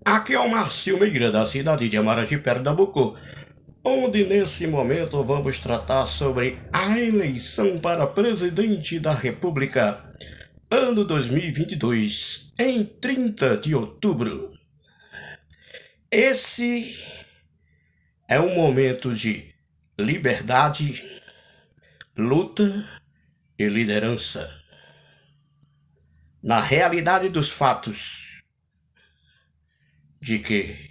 Aqui é o Márcio Meira, da cidade de Amaragi, Pernambuco, onde nesse momento vamos tratar sobre a eleição para presidente da República, ano 2022, em 30 de outubro. Esse é um momento de liberdade, luta e liderança. Na realidade dos fatos, de que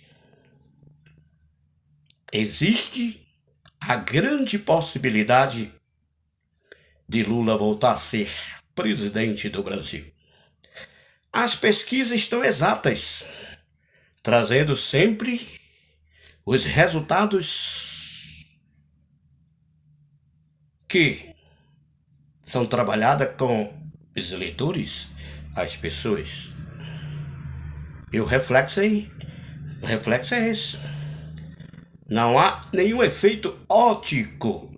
existe a grande possibilidade de Lula voltar a ser presidente do Brasil. As pesquisas estão exatas, trazendo sempre os resultados que são trabalhados com os eleitores, as pessoas. E o reflexo é esse. Não há nenhum efeito óptico.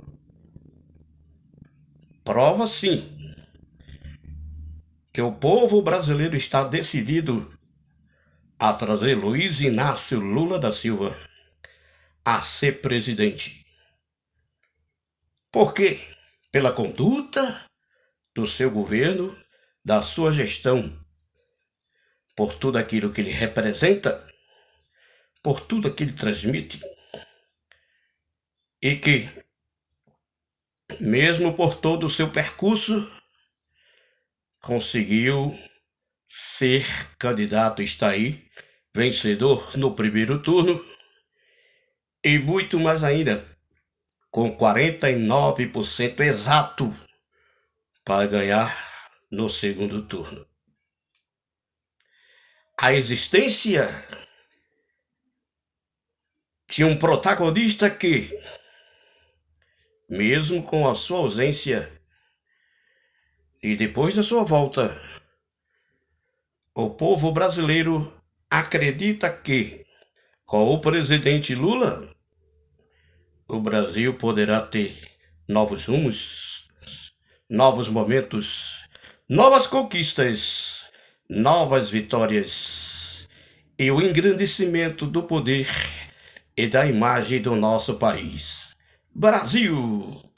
Prova sim que o povo brasileiro está decidido a trazer Luiz Inácio Lula da Silva a ser presidente. Por quê? Pela conduta do seu governo, da sua gestão, por tudo aquilo que ele representa, por tudo que ele transmite, e que, mesmo por todo o seu percurso, conseguiu ser candidato, está aí, vencedor no primeiro turno, e muito mais ainda, com 49% exato para ganhar no segundo turno. A existência de um protagonista que, mesmo com a sua ausência e depois da sua volta, o povo brasileiro acredita que, com o presidente Lula, o Brasil poderá ter novos rumos, novos momentos, novas conquistas, novas vitórias e o engrandecimento do poder e da imagem do nosso país. Brasil!